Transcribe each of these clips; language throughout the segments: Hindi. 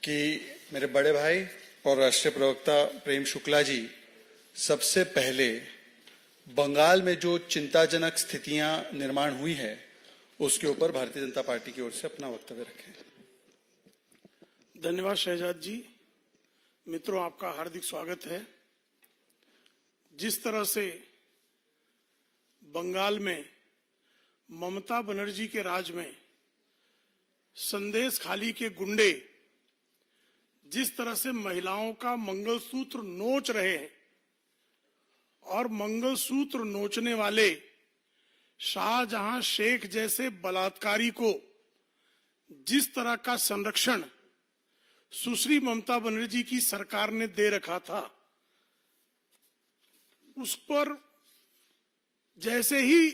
कि मेरे बड़े भाई और राष्ट्रीय प्रवक्ता प्रेम शुक्ला जी सबसे पहले बंगाल में जो चिंताजनक स्थितियां निर्माण हुई है उसके ऊपर भारतीय जनता पार्टी की ओर से अपना वक्तव्य रखें। धन्यवाद शहजाद जी। मित्रों, आपका हार्दिक स्वागत है। जिस तरह से बंगाल में ममता बनर्जी के राज में संदेश खाली के गुंडे जिस तरह से महिलाओं का मंगलसूत्र नोच रहे हैं और मंगलसूत्र नोचने वाले शाहजहां शेख जैसे बलात्कारी को जिस तरह का संरक्षण सुश्री ममता बनर्जी की सरकार ने दे रखा था, उस पर जैसे ही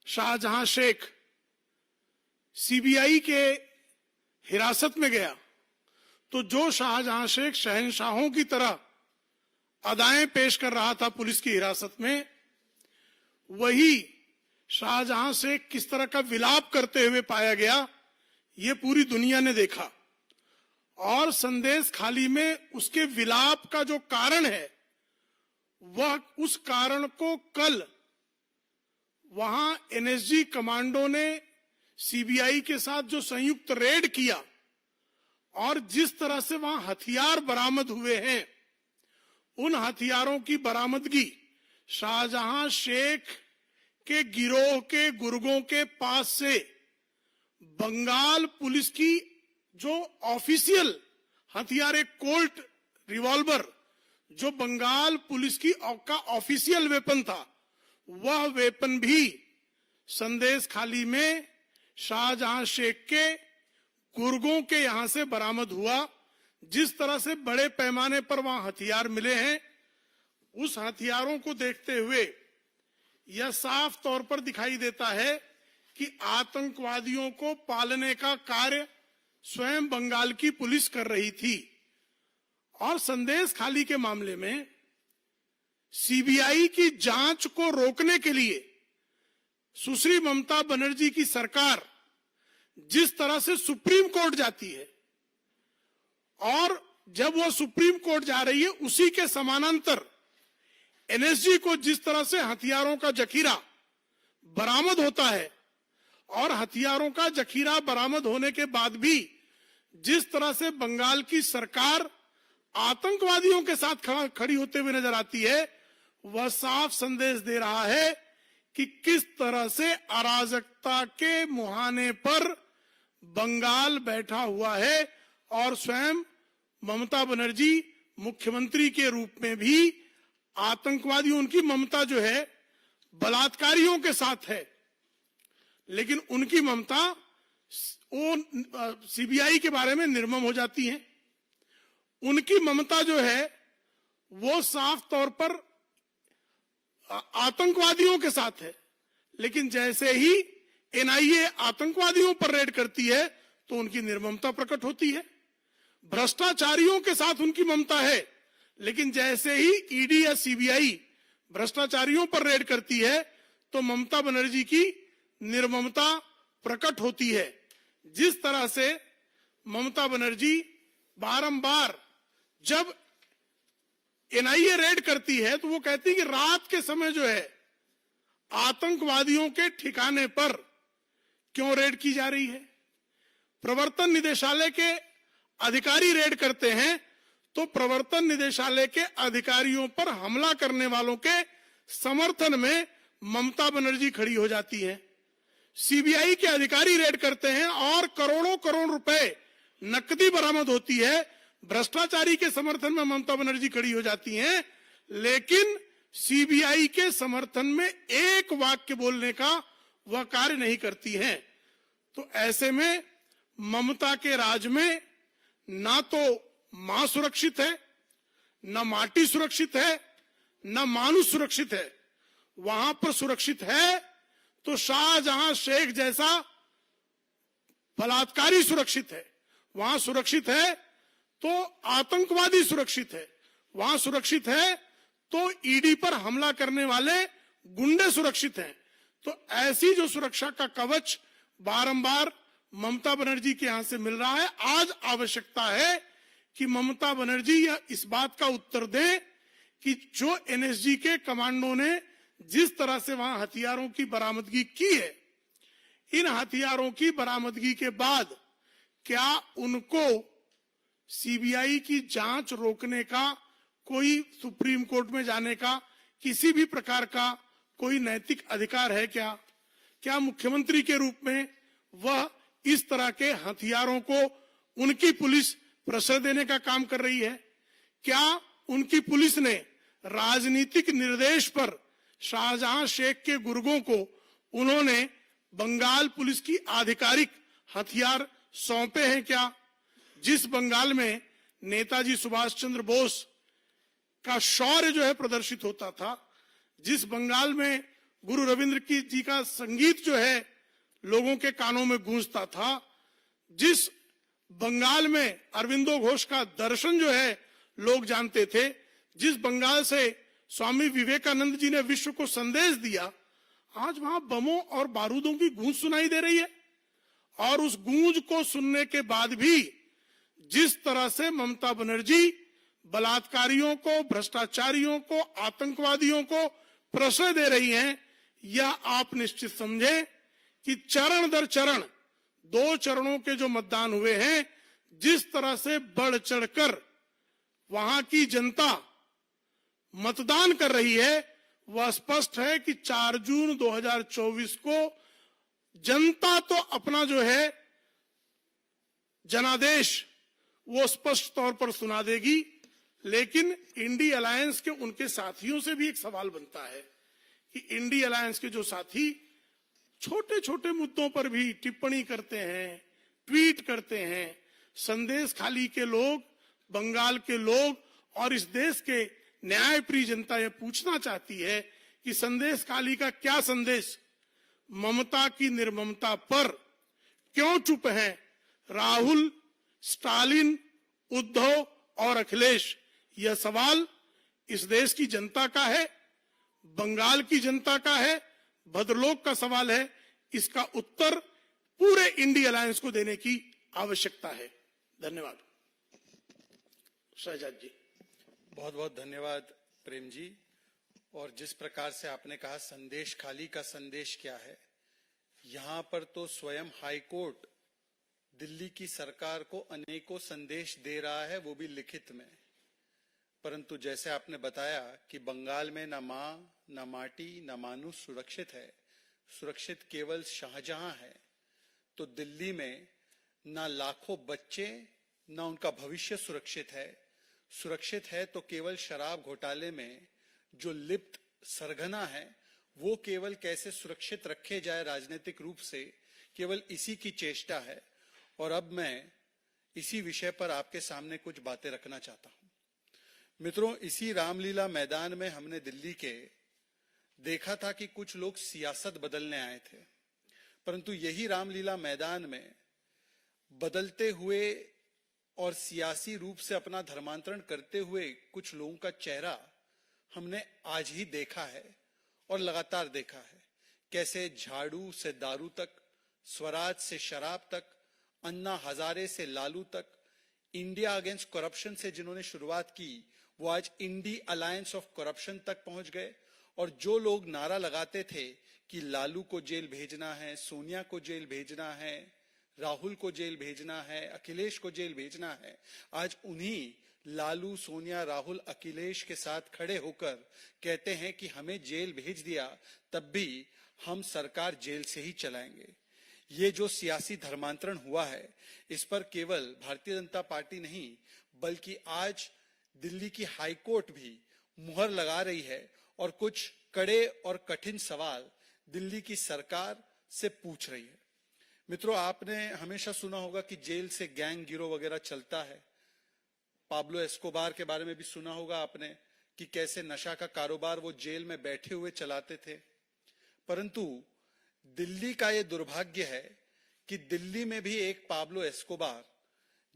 शाहजहां शेख सीबीआई के हिरासत में गया तो जो शाहजहां शेख शहंशाहों की तरह अदाएं पेश कर रहा था पुलिस की हिरासत में, वही शाहजहां शेख किस तरह का विलाप करते हुए पाया गया, ये पूरी दुनिया ने देखा। और संदेश खाली में उसके विलाप का जो कारण है, वह उस कारण को कल वहां एनएसजी कमांडो ने सीबीआई के साथ जो संयुक्त रेड किया और जिस तरह से वहां हथियार बरामद हुए हैं, उन हथियारों की बरामदगी शाहजहां शेख के गिरोह के गुर्गों के पास से बंगाल पुलिस की जो ऑफिशियल हथियार, एक कोल्ट रिवॉल्वर जो बंगाल पुलिस की का ऑफिशियल वेपन था, वह वेपन भी संदेश खाली में शाहजहां शेख के गुर्गों के यहां से बरामद हुआ। जिस तरह से बड़े पैमाने पर वहां हथियार मिले हैं, उस हथियारों को देखते हुए यह साफ तौर पर दिखाई देता है कि आतंकवादियों को पालने का कार्य स्वयं बंगाल की पुलिस कर रही थी। और संदेश खाली के मामले में सीबीआई की जांच को रोकने के लिए सुश्री ममता बनर्जी की सरकार जिस तरह से सुप्रीम कोर्ट जाती है, और जब वो सुप्रीम कोर्ट जा रही है उसी के समानांतर एनएसजी को जिस तरह से हथियारों का जखीरा बरामद होता है, और हथियारों का जखीरा बरामद होने के बाद भी जिस तरह से बंगाल की सरकार आतंकवादियों के साथ खड़ी होते हुए नजर आती है, वह साफ संदेश दे रहा है कि किस तरह से अराजकता के मुहाने पर बंगाल बैठा हुआ है। और स्वयं ममता बनर्जी मुख्यमंत्री के रूप में भी आतंकवादियों, उनकी ममता जो है बलात्कारियों के साथ है, लेकिन उनकी ममता वो सीबीआई के बारे में निर्मम हो जाती है। उनकी ममता जो है वो साफ तौर पर आतंकवादियों के साथ है, लेकिन जैसे ही एनआईए आतंकवादियों पर रेड करती है तो उनकी निर्ममता प्रकट होती है। भ्रष्टाचारियों के साथ उनकी ममता है, लेकिन जैसे ही ईडी या सीबीआई भ्रष्टाचारियों पर रेड करती है तो ममता बनर्जी की निर्ममता प्रकट होती है। जिस तरह से ममता बनर्जी बारंबार जब एनआईए रेड करती है तो वो कहती है कि रात के समय जो है आतंकवादियों के ठिकाने पर क्यों रेड की जा रही है। प्रवर्तन निदेशालय के अधिकारी रेड करते हैं तो प्रवर्तन निदेशालय के अधिकारियों पर हमला करने वालों के समर्थन में ममता बनर्जी खड़ी हो जाती है। सीबीआई के अधिकारी रेड करते हैं और करोड़ों करोड़ रुपए नकदी बरामद होती है, भ्रष्टाचारी के समर्थन में ममता बनर्जी खड़ी हो जाती हैं, लेकिन सीबीआई के समर्थन में एक वाक्य बोलने का वह कार्य नहीं करती हैं। तो ऐसे में ममता के राज में ना तो मां सुरक्षित है, न माटी सुरक्षित है, न मानुष सुरक्षित है। वहां पर सुरक्षित है तो शाहजहां शेख जैसा बलात्कारी सुरक्षित है, वहां सुरक्षित है तो आतंकवादी सुरक्षित है, वहां सुरक्षित है तो ईडी पर हमला करने वाले गुंडे सुरक्षित हैं। तो ऐसी जो सुरक्षा का कवच बारंबार ममता बनर्जी के यहां से मिल रहा है। आज आवश्यकता है कि ममता बनर्जी यह इस बात का उत्तर दें कि जो एनएसजी के कमांडो ने जिस तरह से वहां हथियारों की बरामदगी की है, इन हथियारों की बरामदगी के बाद क्या उनको सीबीआई की जांच रोकने का, कोई सुप्रीम कोर्ट में जाने का किसी भी प्रकार का कोई नैतिक अधिकार है क्या? क्या मुख्यमंत्री के रूप में वह इस तरह के हथियारों को उनकी पुलिस प्रश्रय देने का काम कर रही है? क्या उनकी पुलिस ने राजनीतिक निर्देश पर शाहजहां शेख के गुर्गों को उन्होंने बंगाल पुलिस की आधिकारिक हथियार सौंपे हैं क्या? जिस बंगाल में नेताजी सुभाष चंद्र बोस का शौर्य जो है प्रदर्शित होता था, जिस बंगाल में गुरु रविंद्र की जी का संगीत जो है लोगों के कानों में गूंजता था, जिस बंगाल में अरविंदो घोष का दर्शन जो है लोग जानते थे, जिस बंगाल से स्वामी विवेकानंद जी ने विश्व को संदेश दिया, आज वहां बमों और बारूदों की गूंज सुनाई दे रही है। और उस गूंज को सुनने के बाद भी जिस तरह से ममता बनर्जी बलात्कारियों को, भ्रष्टाचारियों को, आतंकवादियों को प्रश्रय दे रही हैं, यह आप निश्चित समझे कि चरण दर चरण 2 चरणों के जो मतदान हुए हैं, जिस तरह से बढ़ चढ़कर वहां की जनता मतदान कर रही है, वह स्पष्ट है कि 4 जून 2024 को जनता तो अपना जो है जनादेश वो स्पष्ट तौर पर सुना देगी। लेकिन इंडी अलायंस के उनके साथियों से भी एक सवाल बनता है कि इंडी अलायंस के जो साथी छोटे छोटे मुद्दों पर भी टिप्पणी करते हैं, ट्वीट करते हैं, संदेश खाली के लोग, बंगाल के लोग और इस देश के न्यायप्रिय जनता यह पूछना चाहती है कि संदेश खाली का क्या संदेश ममता की निर्ममता पर क्यों चुप है? राहुल, स्टालिन, उद्धव और अखिलेश, यह सवाल इस देश की जनता का है, बंगाल की जनता का है, भद्रलोक का सवाल है। इसका उत्तर पूरे इंडी अलायंस को देने की आवश्यकता है। धन्यवाद। शहजाद जी। बहुत बहुत धन्यवाद प्रेम जी। और जिस प्रकार से आपने कहा संदेश खाली का संदेश क्या है, यहां पर तो स्वयं हाईकोर्ट दिल्ली की सरकार को अनेकों संदेश दे रहा है, वो भी लिखित में। परंतु जैसे आपने बताया कि बंगाल में न मां, न माटी, न मानुष सुरक्षित है, सुरक्षित केवल शाहजहां है, तो दिल्ली में न लाखों बच्चे, न उनका भविष्य सुरक्षित है। सुरक्षित है तो केवल शराब घोटाले में जो लिप्त सरगना है, वो केवल कैसे सुरक्षित रखे जाए राजनीतिक रूप से, केवल इसी की चेष्टा है। और अब मैं इसी विषय पर आपके सामने कुछ बातें रखना चाहता हूं। मित्रों, इसी रामलीला मैदान में हमने दिल्ली के देखा था कि कुछ लोग सियासत बदलने आए थे, परंतु यही रामलीला मैदान में बदलते हुए और सियासी रूप से अपना धर्मांतरण करते हुए कुछ लोगों का चेहरा हमने आज ही देखा है और लगातार देखा है। कैसे झाड़ू से दारू तक, स्वराज से शराब तक, अन्ना हजारे से लालू तक, इंडिया अगेंस्ट करप्शन से जिन्होंने शुरुआत की वो आज इंडी अलायंस ऑफ करप्शन तक पहुंच गए। और जो लोग नारा लगाते थे कि लालू को जेल भेजना है, सोनिया को जेल भेजना है, राहुल को जेल भेजना है, अखिलेश को जेल भेजना है, आज उन्हीं लालू, सोनिया, राहुल, अखिलेश के साथ खड़े होकर कहते हैं कि हमें जेल भेज दिया तब भी हम सरकार जेल से ही चलाएंगे। ये जो सियासी धर्मांतरण हुआ है, इस पर केवल भारतीय जनता पार्टी नहीं बल्कि आज दिल्ली की हाईकोर्ट भी मुहर लगा रही है और कुछ कड़े और कठिन सवाल दिल्ली की सरकार से पूछ रही है। मित्रों, आपने हमेशा सुना होगा कि जेल से गैंग गिरोह वगैरह चलता है। पाब्लो एस्कोबार के बारे में भी सुना होगा आपने कि कैसे नशा का कारोबार वो जेल में बैठे हुए चलाते थे। परंतु दिल्ली का ये दुर्भाग्य है कि दिल्ली में भी एक पाब्लो एस्कोबार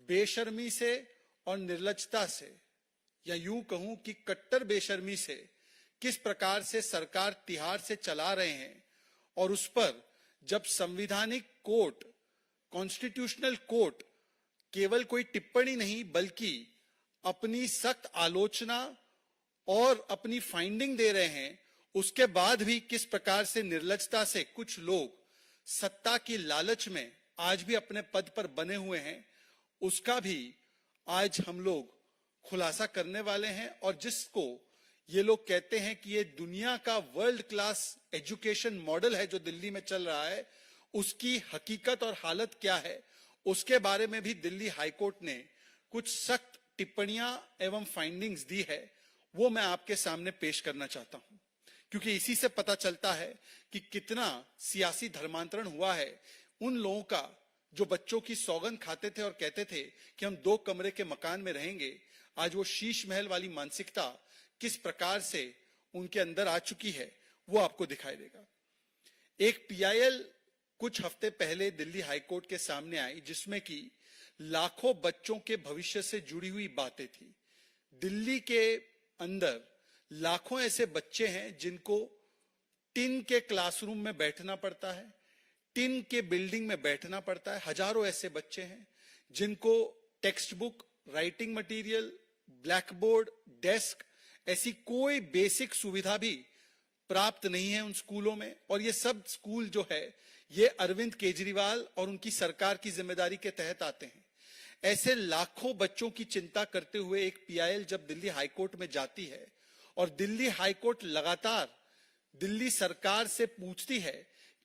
बेशर्मी से और निर्लजता से, या यूं कहूं कि कट्टर बेशर्मी से किस प्रकार से सरकार तिहाड़ से चला रहे हैं। और उस पर जब संविधानिक कोर्ट कॉन्स्टिट्यूशनल कोर्ट केवल कोई टिप्पणी नहीं बल्कि अपनी सख्त आलोचना और अपनी फाइंडिंग दे रहे हैं, उसके बाद भी किस प्रकार से निर्लजता से कुछ लोग सत्ता की लालच में आज भी अपने पद पर बने हुए हैं, उसका भी आज हम लोग खुलासा करने वाले हैं। और जिसको ये लोग कहते हैं कि ये दुनिया का वर्ल्ड क्लास एजुकेशन मॉडल है जो दिल्ली में चल रहा है, उसकी हकीकत और हालत क्या है, उसके बारे में भी दिल्ली हाईकोर्ट ने कुछ सख्त टिप्पणियां एवं फाइंडिंग्स दी है, वो मैं आपके सामने पेश करना चाहता हूं। क्योंकि इसी से पता चलता है कि कितना सियासी धर्मांतरण हुआ है उन लोगों का जो बच्चों की सौगंध खाते थे और कहते थे कि हम 2 कमरे के मकान में रहेंगे। आज वो शीश महल वाली मानसिकता किस प्रकार से उनके अंदर आ चुकी है, वो आपको दिखाई देगा। एक पीआईएल कुछ हफ्ते पहले दिल्ली हाईकोर्ट के सामने आई, जिसमें कि लाखों बच्चों के भविष्य से जुड़ी हुई बातें थी। दिल्ली के अंदर लाखों ऐसे बच्चे हैं जिनको टिन के क्लासरूम में बैठना पड़ता है, टिन के बिल्डिंग में बैठना पड़ता है। हजारों ऐसे बच्चे हैं जिनको text book, writing material, black board, desk, ऐसी कोई बेसिक सुविधा भी प्राप्त नहीं है उन स्कूलों में। और ये सब स्कूल जो है ये अरविंद केजरीवाल और उनकी सरकार की जिम्मेदारी के तहत आते हैं। ऐसे लाखों बच्चों की चिंता करते हुए एक पीआईएल जब दिल्ली हाईकोर्ट में जाती है और दिल्ली हाईकोर्ट लगातार दिल्ली सरकार से पूछती है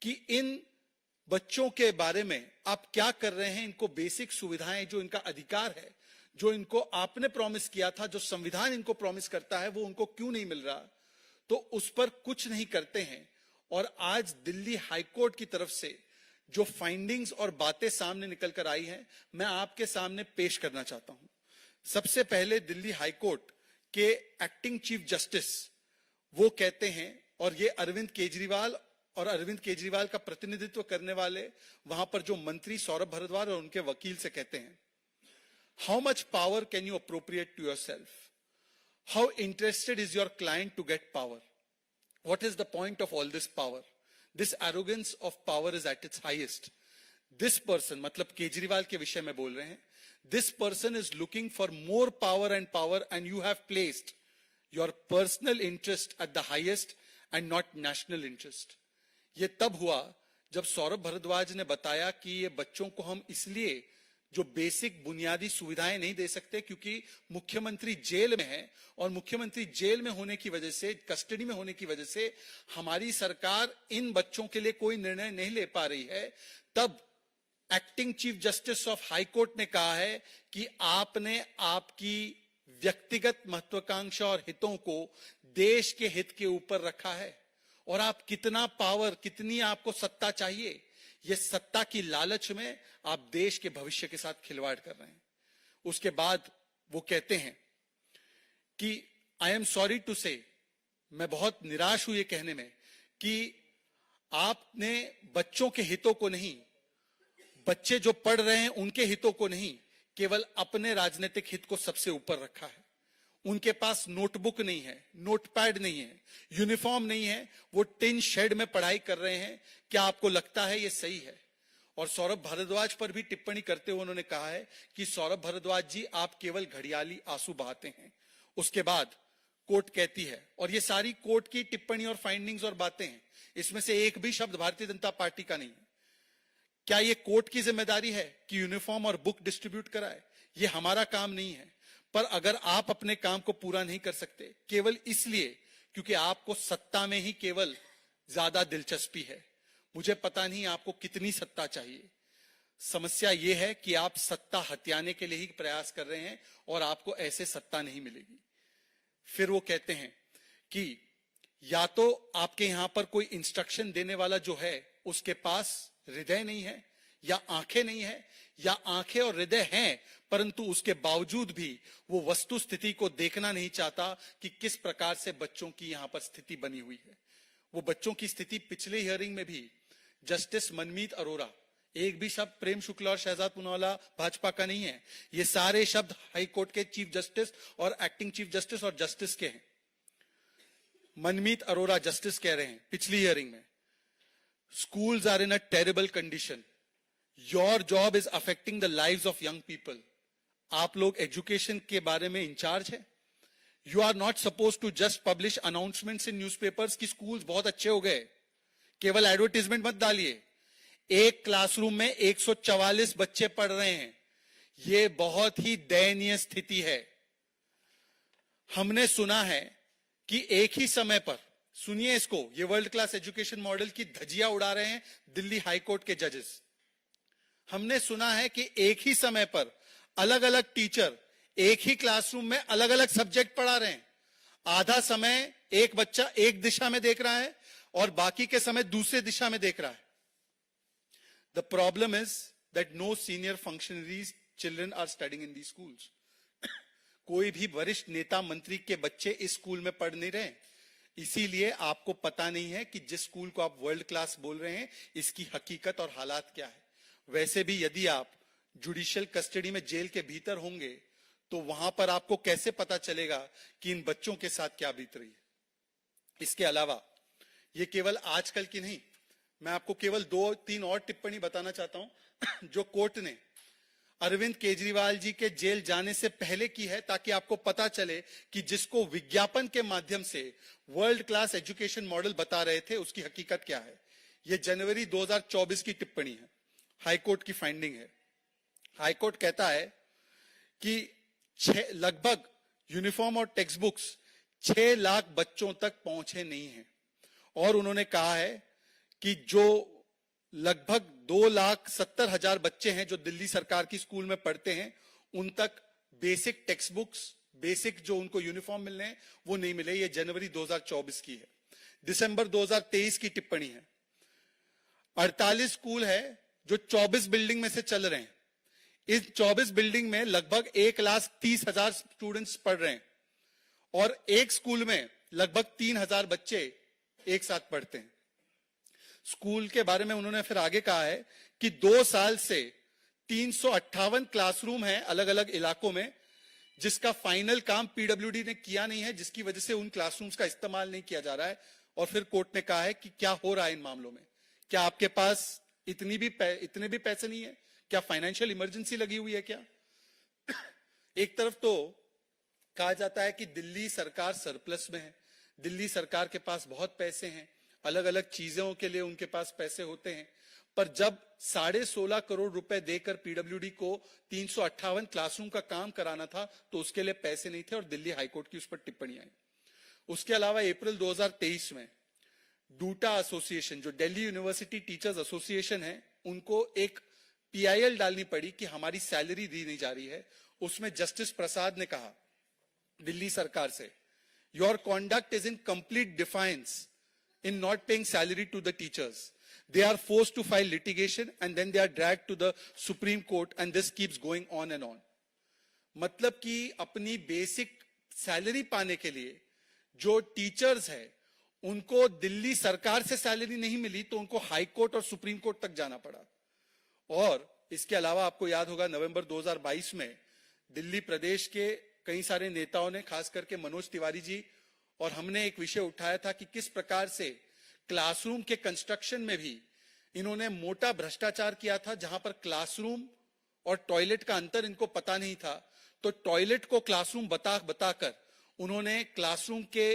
कि इन बच्चों के बारे में आप क्या कर रहे हैं, इनको बेसिक सुविधाएं जो इनका अधिकार है, जो इनको आपने प्रॉमिस किया था, जो संविधान इनको प्रॉमिस करता है, वो उनको क्यों नहीं मिल रहा, तो उस पर कुछ नहीं करते हैं। और आज दिल्ली हाईकोर्ट की तरफ से जो फाइंडिंग्स और बातें सामने निकल कर आई हैं, मैं आपके सामने पेश करना चाहता हूं। सबसे पहले दिल्ली हाईकोर्ट के एक्टिंग चीफ जस्टिस वो कहते हैं, और ये अरविंद केजरीवाल और अरविंद केजरीवाल का प्रतिनिधित्व करने वाले वहां पर जो मंत्री सौरभ भारद्वाज और उनके वकील से कहते हैं, how much power can you appropriate to yourself, how interested is your client to get power, what is the point of all this power, this arrogance of power is at its highest. This person, मतलब केजरीवाल के विषय में बोल रहे हैं, this person is looking for more power and you have placed your personal interest at the highest and not national interest। ये तब हुआ जब सौरभ भारद्वाज ने बताया कि ये बच्चों को हम इसलिए जो बेसिक बुनियादी सुविधाएं नहीं दे सकते क्योंकि मुख्यमंत्री जेल में है, और मुख्यमंत्री जेल में होने की वजह से, कस्टडी में होने की वजह से हमारी सरकार इन बच्चों के लिए कोई निर्णय नहीं ले पा रही है। तब acting chief justice of high court ने कहा है कि आपने आपकी व्यक्तिगत महत्वाकांक्षा और हितों को देश के हित के ऊपर रखा है, और आप कितना पावर, कितनी आपको सत्ता चाहिए, ये सत्ता की लालच में आप देश के भविष्य के साथ खिलवाड़ कर रहे हैं। उसके बाद वो कहते हैं कि आई एम सॉरी टू से, मैं बहुत निराश हूं ये कहने में कि आपने बच्चों के हितों को नहीं, बच्चे जो पढ़ रहे हैं उनके हितों को नहीं, केवल अपने राजनीतिक हित को सबसे ऊपर रखा है। उनके पास नोटबुक नहीं है, नोटपैड नहीं है, यूनिफॉर्म नहीं है, वो टिन शेड में पढ़ाई कर रहे हैं। क्या आपको लगता है ये सही है? और सौरभ भारद्वाज पर भी टिप्पणी करते हुए उन्होंने कहा है कि सौरभ भारद्वाज जी, आप केवल घड़ियाली आंसू बहाते हैं। उसके बाद कोर्ट कहती है, और ये सारी कोर्ट की टिप्पणी और फाइंडिंग्स और बातें हैं, इसमें से एक भी शब्द भारतीय जनता पार्टी का नहीं है। क्या ये कोर्ट की जिम्मेदारी है कि यूनिफॉर्म और बुक डिस्ट्रीब्यूट कराए? ये हमारा काम नहीं है। पर अगर आप अपने काम को पूरा नहीं कर सकते केवल इसलिए क्योंकि आपको सत्ता में ही केवल ज्यादा दिलचस्पी है, मुझे पता नहीं आपको कितनी सत्ता चाहिए। समस्या यह है कि आप सत्ता हथियाने के लिए ही प्रयास कर रहे हैं और आपको ऐसे सत्ता नहीं मिलेगी। फिर वो कहते हैं कि या तो आपके यहां पर कोई इंस्ट्रक्शन देने वाला जो है उसके पास हृदय नहीं है, या आंखें नहीं है, या आंखें और हृदय हैं परंतु उसके बावजूद भी वो वस्तु स्थिति को देखना नहीं चाहता कि किस प्रकार से बच्चों की यहां पर स्थिति बनी हुई है। वो बच्चों की स्थिति पिछले हियरिंग में भी जस्टिस मनमीत अरोरा, एक भी शब्द प्रेम शुक्ला और शहजाद पूनावाला भाजपा का नहीं है, ये सारे शब्द हाई कोर्ट के चीफ जस्टिस और एक्टिंग चीफ जस्टिस और जस्टिस के हैं। मनमीत अरोरा जस्टिस कह रहे हैं पिछली हियरिंग में, schools are in a terrible condition, your job is affecting the lives of young people. आप लोग एजुकेशन के बारे में इंचार्ज है। You are not suppose to just publish announcements in newspapers कि स्कूल्स बहुत अच्छे हो गए, केवल एडवर्टीजमेंट मत डालिए। एक क्लासरूम में 144 बच्चे पढ़ रहे हैं, यह बहुत ही दयनीय स्थिति है। हमने सुना है कि एक ही समय पर, सुनिए इसको, ये वर्ल्ड क्लास एजुकेशन मॉडल की धज्जियां उड़ा रहे हैं दिल्ली हाई कोर्ट के जजेस। हमने सुना है कि एक ही समय पर अलग अलग टीचर एक ही क्लासरूम में अलग अलग सब्जेक्ट पढ़ा रहे हैं। आधा समय एक बच्चा एक दिशा में देख रहा है और बाकी के समय दूसरे दिशा में देख रहा है। The problem is that no senior functionaries children are studying in the schools. कोई भी वरिष्ठ नेता मंत्री के बच्चे इस स्कूल में पढ़ नहीं रहे, इसीलिए आपको पता नहीं है कि जिस स्कूल को आप वर्ल्ड क्लास बोल रहे हैं इसकी हकीकत और हालात क्या है। वैसे भी यदि आप जुडिशियल कस्टडी में जेल के भीतर होंगे तो वहां पर आपको कैसे पता चलेगा कि इन बच्चों के साथ क्या बीत रही है। इसके अलावा ये केवल आजकल की नहीं, मैं आपको केवल 2-3 और टिप्पणी बताना चाहता हूं जो कोर्ट ने अरविंद केजरीवाल जी के जेल जाने से पहले की है, ताकि आपको पता चले कि जिसको विज्ञापन के माध्यम से वर्ल्ड क्लास एजुकेशन मॉडल बता रहे थे उसकी हकीकत क्या है। यह जनवरी 2024 की टिप्पणी है, हाईकोर्ट की फाइंडिंग है। हाईकोर्ट कहता है कि लगभग यूनिफॉर्म और टेक्स्ट बुक्स 6 लाख बच्चों तक पहुंचे नहीं हैं, और उन्होंने कहा है कि जो लगभग 2,70,000 बच्चे हैं जो दिल्ली सरकार की स्कूल में पढ़ते हैं, उन तक बेसिक टेक्स्ट बुक्स, बेसिक जो उनको यूनिफॉर्म मिलने हैं वो नहीं मिले। ये जनवरी 2024 की है। दिसंबर 2023 की टिप्पणी है। 48 स्कूल है जो 24 बिल्डिंग में से चल रहे हैं। इस 24 बिल्डिंग में लगभग 1,30,000 स्टूडेंट्स पढ़ रहे हैं, और एक स्कूल में लगभग 3,000 बच्चे एक साथ पढ़ते हैं। स्कूल के बारे में उन्होंने फिर आगे कहा है कि 2 साल से 358 क्लासरूम हैं अलग अलग इलाकों में, जिसका फाइनल काम पीडब्ल्यूडी ने किया नहीं है, जिसकी वजह से उन क्लासरूम्स का इस्तेमाल नहीं किया जा रहा है। और फिर कोर्ट ने कहा है कि क्या हो रहा है इन मामलों में, क्या आपके पास इतने भी पैसे नहीं है, क्या फाइनेंशियल इमरजेंसी लगी हुई है क्या। एक तरफ तो कहा जाता है कि दिल्ली सरकार सरप्लस में है, दिल्ली सरकार के पास बहुत पैसे हैं, अलग अलग चीजों के लिए उनके पास पैसे होते हैं, पर जब 16.5 करोड़ रुपए देकर पीडब्ल्यूडी को 358 क्लासरूम का काम कराना था तो उसके लिए पैसे नहीं थे, और दिल्ली हाईकोर्ट की उस पर टिप्पणी आई। उसके अलावा अप्रैल 2023 में डूटा एसोसिएशन, जो दिल्ली यूनिवर्सिटी टीचर्स एसोसिएशन है, उनको एक पीआईएल डालनी पड़ी कि हमारी सैलरी दी नहीं जा रही है। उसमें जस्टिस प्रसाद ने कहा दिल्ली सरकार से, your conduct is in complete defines in not paying salary to the teachers. They are forced to file litigation and then they are dragged to the Supreme Court, and this keeps going on and on. मतलब कि अपनी बेसिक सैलरी पाने के लिए जो टीचर्स है उनको दिल्ली सरकार से सैलरी नहीं मिली तो उनको हाई कोर्ट और सुप्रीम कोर्ट तक जाना पड़ा। और इसके अलावा आपको याद होगा नवंबर 2022 में दिल्ली प्रदेश के कई सारे नेताओं ने, खास करके मनोज तिवारी जी और हमने एक विषय उठाया था कि किस प्रकार से क्लासरूम के कंस्ट्रक्शन में भी इन्होंने मोटा भ्रष्टाचार किया था, जहां पर क्लासरूम और टॉयलेट का अंतर इनको पता नहीं था, तो टॉयलेट को क्लासरूम बताकर उन्होंने क्लासरूम के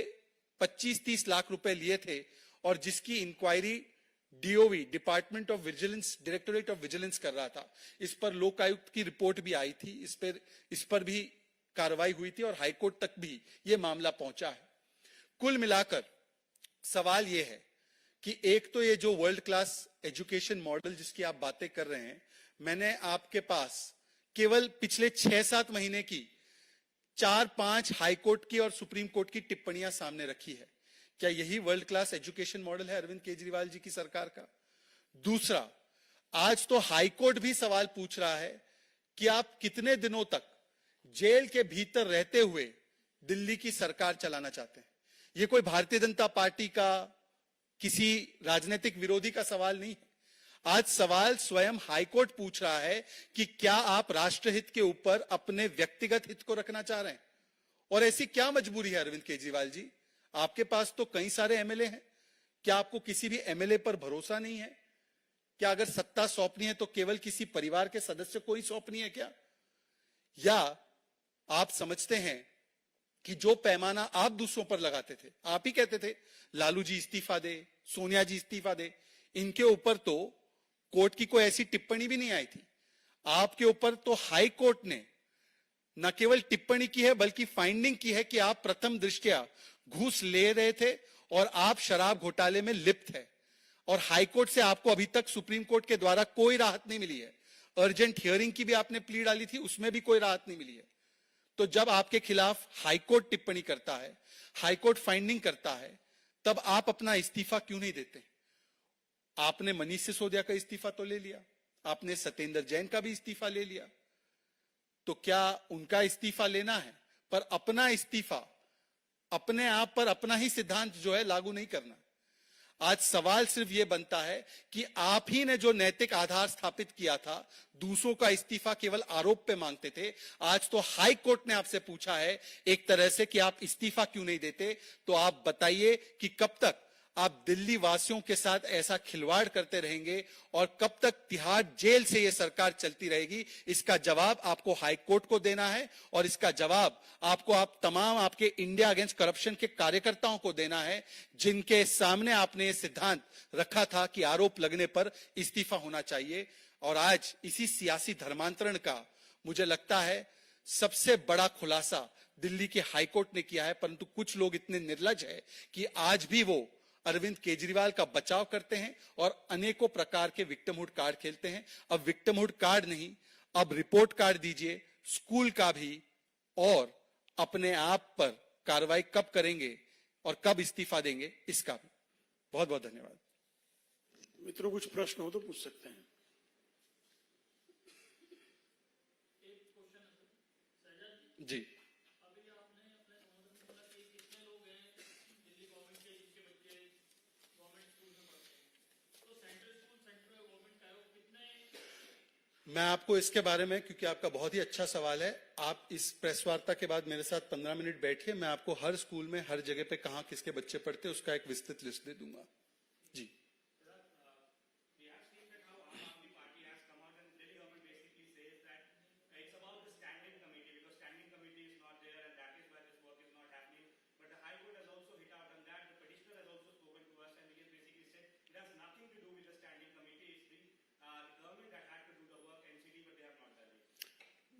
25-30 लाख रुपए लिए थे, और जिसकी inquiry DOV, department of vigilance, directorate of vigilance कर रहा था। इस पर लोकायुक्त की रिपोर्ट भी आई थी, इस पर भी कार्रवाई हुई थी और हाईकोर्ट तक भी यह मामला पहुंचा है। कुल मिलाकर सवाल यह है कि एक तो ये जो वर्ल्ड क्लास एजुकेशन मॉडल जिसकी आप बातें कर रहे हैं, मैंने आपके पास केवल पिछले 6-7 महीने की 4-5 हाईकोर्ट की और सुप्रीम कोर्ट की टिप्पणियां सामने रखी है। क्या यही वर्ल्ड क्लास एजुकेशन मॉडल है अरविंद केजरीवाल जी की सरकार का? दूसरा, आज तो हाईकोर्ट भी सवाल पूछ रहा है कि आप कितने दिनों तक जेल के भीतर रहते हुए दिल्ली की सरकार चलाना चाहते हैं। ये कोई भारतीय जनता पार्टी का, किसी राजनीतिक विरोधी का सवाल नहीं है। आज सवाल स्वयं हाईकोर्ट पूछ रहा है कि क्या आप राष्ट्रहित के ऊपर अपने व्यक्तिगत हित को रखना चाह रहे हैं? और ऐसी क्या मजबूरी है अरविंद केजरीवाल जी? आपके पास तो कई सारे एमएलए हैं, क्या आपको किसी भी एमएलए पर भरोसा नहीं है? क्या अगर सत्ता सौंपनी है तो केवल किसी परिवार के सदस्य को ही सौंपनी है क्या? या आप समझते हैं कि जो पैमाना आप दूसरों पर लगाते थे, आप ही कहते थे लालू जी इस्तीफा दे, सोनिया जी इस्तीफा दे, इनके ऊपर तो कोर्ट की कोई ऐसी टिप्पणी भी नहीं आई थी। आपके ऊपर तो हाई कोर्ट ने न केवल टिप्पणी की है बल्कि फाइंडिंग की है कि आप प्रथम दृष्टया घूस ले रहे थे और आप शराब घोटाले में लिप्त है। और हाई कोर्ट से आपको अभी तक सुप्रीम कोर्ट के द्वारा कोई राहत नहीं मिली है। अर्जेंट हियरिंग की भी आपने प्ली डाली थी, उसमें भी कोई राहत नहीं मिली है। तो जब आपके खिलाफ हाई कोर्ट टिप्पणी करता है, हाई कोर्ट फाइंडिंग करता है, तब आप अपना इस्तीफा क्यों नहीं देते? आपने मनीष सिसोदिया का इस्तीफा तो ले लिया, आपने सत्येंद्र जैन का भी इस्तीफा ले लिया, तो क्या उनका इस्तीफा लेना है पर अपना इस्तीफा अपने आप पर अपना ही सिद्धांत जो है लागू नहीं करना? आज सवाल सिर्फ यह बनता है कि आप ही ने जो नैतिक आधार स्थापित किया था, दूसरों का इस्तीफा केवल आरोप पे मांगते थे, आज तो हाई कोर्ट ने आपसे पूछा है एक तरह से कि आप इस्तीफा क्यों नहीं देते। तो आप बताइए कि कब तक आप दिल्ली वासियों के साथ ऐसा खिलवाड़ करते रहेंगे और कब तक तिहाड़ जेल से यह सरकार चलती रहेगी? इसका जवाब आपको हाई कोर्ट को देना है और इसका जवाब आपको आप तमाम आपके इंडिया अगेंस्ट करप्शन के कार्यकर्ताओं को देना है, जिनके सामने आपने ये सिद्धांत रखा था कि आरोप लगने पर इस्तीफा होना चाहिए। और आज इसी सियासी धर्मांतरण का मुझे लगता है सबसे बड़ा खुलासा दिल्ली के हाईकोर्ट ने किया है। परंतु कुछ लोग इतने निर्लज है कि आज भी वो अरविंद केजरीवाल का बचाव करते हैं और अनेकों प्रकार के विक्टिमहुड कार्ड खेलते हैं। अब विक्टिमहुड कार्ड नहीं, अब रिपोर्ट कार्ड दीजिए, स्कूल का भी, और अपने आप पर कार्रवाई कब करेंगे और कब इस्तीफा देंगे इसका भी। बहुत बहुत धन्यवाद। मित्रों, कुछ प्रश्न हो तो पूछ सकते हैं। जी, मैं आपको इसके बारे में, क्योंकि आपका बहुत ही अच्छा सवाल है, आप इस प्रेस वार्ता के बाद मेरे साथ 15 मिनट बैठिए, मैं आपको हर स्कूल में हर जगह पे कहां किसके बच्चे पढ़ते हैं उसका एक विस्तृत लिस्ट दे दूंगा। जी,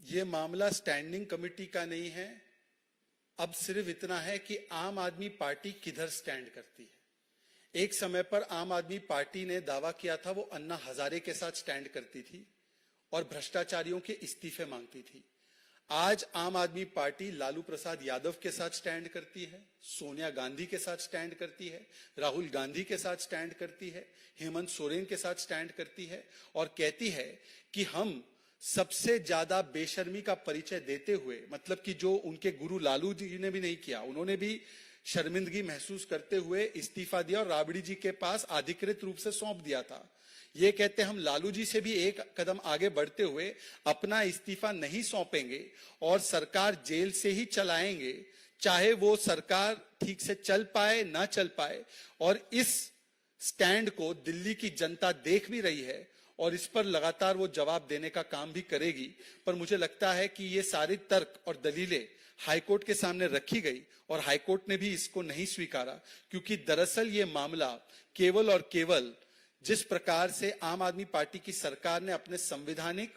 ये मामला स्टैंडिंग कमेटी का नहीं है। अब सिर्फ इतना है कि आम आदमी पार्टी किधर स्टैंड करती है। एक समय पर आम आदमी पार्टी ने दावा किया था वो अन्ना हजारे के साथ स्टैंड करती थी और भ्रष्टाचारियों के इस्तीफे मांगती थी। आज आम आदमी पार्टी लालू प्रसाद यादव के साथ स्टैंड करती है, सोनिया गांधी के साथ स्टैंड करती है, राहुल गांधी के साथ स्टैंड करती है, हेमंत सोरेन के साथ स्टैंड करती है और कहती है कि हम सबसे ज्यादा बेशर्मी का परिचय देते हुए, मतलब कि जो उनके गुरु लालू जी ने भी नहीं किया, उन्होंने भी शर्मिंदगी महसूस करते हुए इस्तीफा दिया और राबड़ी जी के पास अधिकृत रूप से सौंप दिया था। ये कहते हम लालू जी से भी एक कदम आगे बढ़ते हुए अपना इस्तीफा नहीं सौंपेंगे और सरकार जेल से ही चलाएंगे, चाहे वो सरकार ठीक से चल पाए ना चल पाए। और इस स्टैंड को दिल्ली की जनता देख भी रही है और इस पर लगातार वो जवाब देने का काम भी करेगी। पर मुझे लगता है कि ये सारे तर्क और दलीलें हाईकोर्ट के सामने रखी गई और हाईकोर्ट ने भी इसको नहीं स्वीकारा, क्योंकि दरअसल ये मामला केवल और केवल जिस प्रकार से आम आदमी पार्टी की सरकार ने अपने संवैधानिक,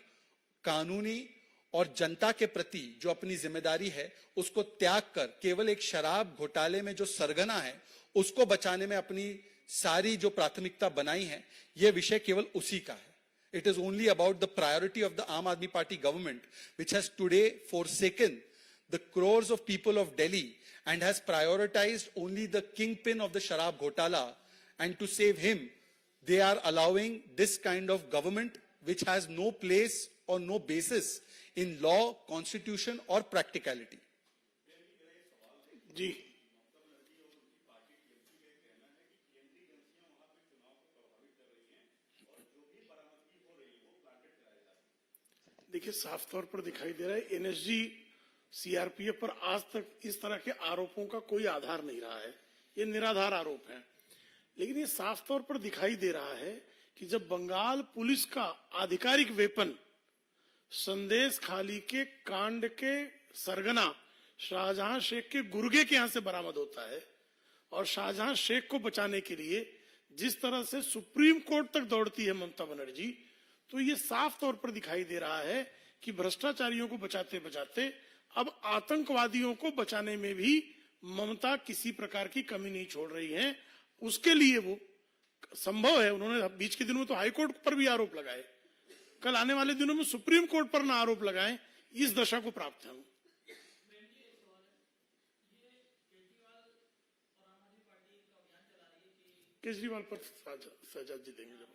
कानूनी और जनता के प्रति जो अपनी जिम्मेदारी है उसको त्याग कर केवल एक शराब घोटाले में जो सरगना है उसको बचाने में अपनी सारी जो प्राथमिकता बनाई है, यह विषय केवल उसी का है। It is only about the priority of the Aam Aadmi Party government, which has today forsaken the crores of people of Delhi and has prioritized only the kingpin of the Sharab Ghotala. And to save him, they are allowing this kind of government which has no place or no basis in law, constitution or practicality. जी, देखिए, साफ तौर पर दिखाई दे रहा है एनएसजी सीआरपीएफ पर आज तक इस तरह के आरोपों का कोई आधार नहीं रहा है। ये निराधार आरोप है। लेकिन ये साफ तौर पर दिखाई दे रहा है कि जब बंगाल पुलिस का आधिकारिक वेपन संदेश खाली के कांड के सरगना शाहजहां शेख के गुर्गे के यहां से बरामद होता है और शाहजहां शेख को बचाने के लिए जिस तरह से सुप्रीम कोर्ट तक दौड़ती है ममता बनर्जी, तो ये साफ तौर पर दिखाई दे रहा है कि भ्रष्टाचारियों को बचाते बचाते अब आतंकवादियों को बचाने में भी ममता किसी प्रकार की कमी नहीं छोड़ रही है। उसके लिए वो संभव है, उन्होंने बीच के दिनों में तो हाईकोर्ट पर भी आरोप लगाए, कल आने वाले दिनों में सुप्रीम कोर्ट पर ना आरोप लगाएं, इस दशा को प्राप्त है। केजरीवाल पर शहजाद जी देंगे, जब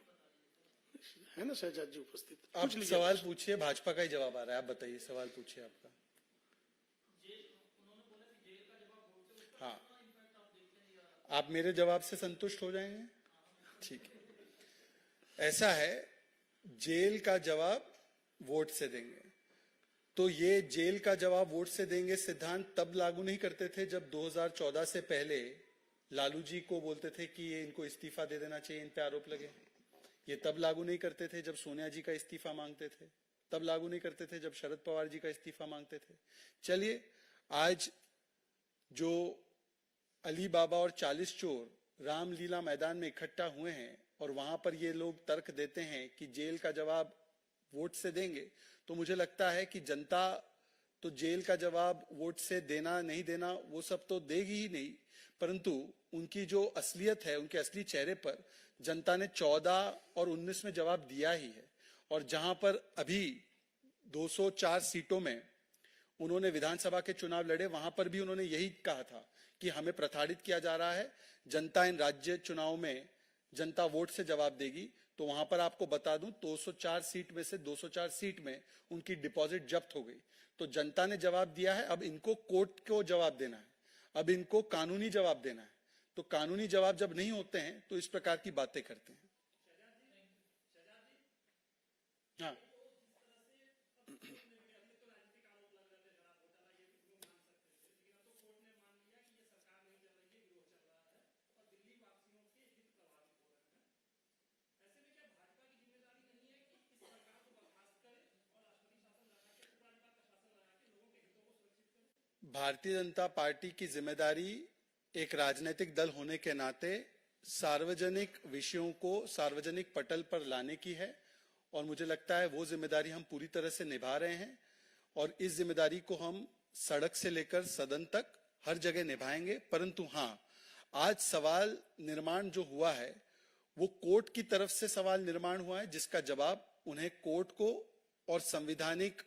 है ना शहजाद जी उपस्थित। आप सवाल पूछिए, भाजपा का ही जवाब आ रहा है, आप बताइए सवाल पूछिए आपका। हाँ, आप मेरे जवाब से संतुष्ट हो जाएंगे? ठीक है। ऐसा है, जेल का जवाब वोट से देंगे, तो ये जेल का जवाब वोट से देंगे सिद्धांत तब लागू नहीं करते थे जब 2014 से पहले लालू जी को बोलते थे कि ये इनको इस्तीफा दे देना चाहिए, इन पे आरोप लगे। ये तब लागू नहीं करते थे जब सोनिया जी का इस्तीफा मांगते थे, तब लागू नहीं करते थे जब शरद पवार जी का इस्तीफा मांगते थे। चलिए, आज जो अली बाबा और 40 चोर रामलीला मैदान में इकट्ठा हुए हैं और वहां पर ये लोग तर्क देते हैं कि जेल का जवाब वोट से देंगे, तो मुझे लगता है कि जनता तो जेल का जवाब वोट से देना नहीं देना वो सब तो देगी ही नहीं, परंतु उनकी जो असलियत है, उनके असली चेहरे पर जनता ने 14 और 19 में जवाब दिया ही है। और जहां पर अभी 204 सीटों में उन्होंने विधानसभा के चुनाव लड़े, वहां पर भी उन्होंने यही कहा था कि हमें प्रताड़ित किया जा रहा है, जनता इन राज्य चुनाव में जनता वोट से जवाब देगी। तो वहां पर आपको बता दूं, 204 सीट में से 204 सीट में उनकी डिपॉजिट जब्त हो गई। तो जनता ने जवाब दिया है, अब इनको कोर्ट को जवाब देना है, अब इनको कानूनी जवाब देना है। तो कानूनी जवाब जब नहीं होते हैं तो इस प्रकार की बातें करते हैं। हाँ, भारतीय जनता पार्टी की जिम्मेदारी एक राजनीतिक दल होने के नाते सार्वजनिक विषयों को सार्वजनिक पटल पर लाने की है और मुझे लगता है वो जिम्मेदारी हम पूरी तरह से निभा रहे हैं और इस जिम्मेदारी को हम सड़क से लेकर सदन तक हर जगह निभाएंगे। परंतु हाँ, आज सवाल निर्माण जो हुआ है वो कोर्ट की तरफ से सवाल निर्माण हुआ है, जिसका जवाब उन्हें कोर्ट को और संवैधानिक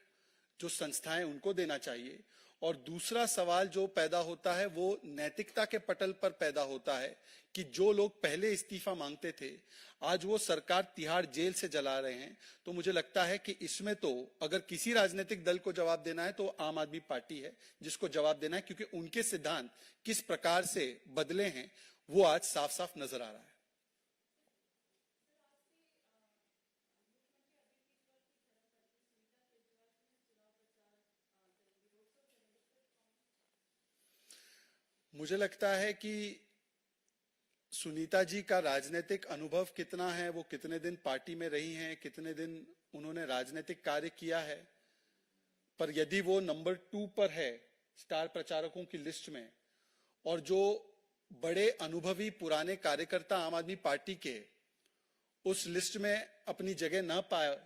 जो संस्थाएं उनको देना चाहिए। और दूसरा सवाल जो पैदा होता है वो नैतिकता के पटल पर पैदा होता है कि जो लोग पहले इस्तीफा मांगते थे आज वो सरकार तिहाड़ जेल से जला रहे हैं। तो मुझे लगता है कि इसमें तो अगर किसी राजनीतिक दल को जवाब देना है तो आम आदमी पार्टी है जिसको जवाब देना है, क्योंकि उनके सिद्धांत किस प्रकार से बदले हैं वो आज साफ साफ नजर आ रहा है। मुझे लगता है कि सुनीता जी का राजनीतिक अनुभव कितना है, वो कितने दिन पार्टी में रही हैं, कितने दिन उन्होंने राजनीतिक कार्य किया है, पर यदि वो नंबर 2 पर है स्टार प्रचारकों की लिस्ट में और जो बड़े अनुभवी पुराने कार्यकर्ता आम आदमी पार्टी के उस लिस्ट में अपनी जगह न पाए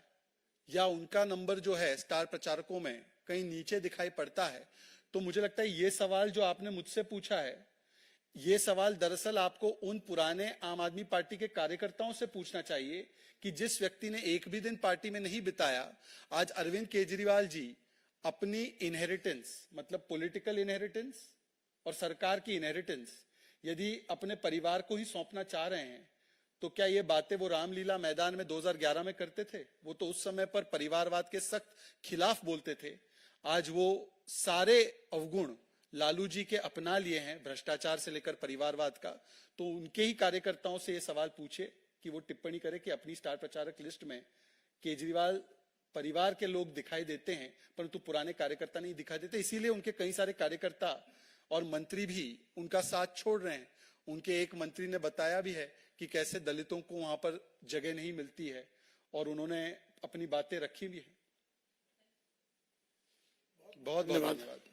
या उनका नंबर जो है स्टार प्रचारकों में कहीं नीचे दिखाई पड़ता है, तो मुझे लगता है ये सवाल जो आपने मुझसे पूछा है, ये सवाल दरअसल आपको उन पुराने आम आदमी पार्टी के कार्यकर्ताओं से पूछना चाहिए कि जिस व्यक्ति ने एक भी दिन पार्टी में नहीं बिताया, आज अरविंद केजरीवाल जी अपनी इनहेरिटेंस मतलब पॉलिटिकल इनहेरिटेंस और सरकार की इनहेरिटेंस यदि अपने परिवार को ही सौंपना चाह रहे हैं, तो क्या ये बातें वो रामलीला मैदान में 2011 में करते थे? वो तो उस समय पर परिवारवाद के सख्त खिलाफ बोलते थे। आज वो सारे अवगुण लालू जी के अपना लिए हैं, भ्रष्टाचार से लेकर परिवारवाद का। तो उनके ही कार्यकर्ताओं से ये सवाल पूछे कि वो टिप्पणी करे कि अपनी स्टार प्रचारक लिस्ट में केजरीवाल परिवार के लोग दिखाई देते हैं परंतु पुराने कार्यकर्ता नहीं दिखाई देते, इसीलिए उनके कई सारे कार्यकर्ता और मंत्री भी उनका साथ छोड़ रहे हैं। उनके एक मंत्री ने बताया भी है कि कैसे दलितों को वहां पर जगह नहीं मिलती है, और उन्होंने अपनी बातें रखी भी है। बहुत बहुत धन्यवाद।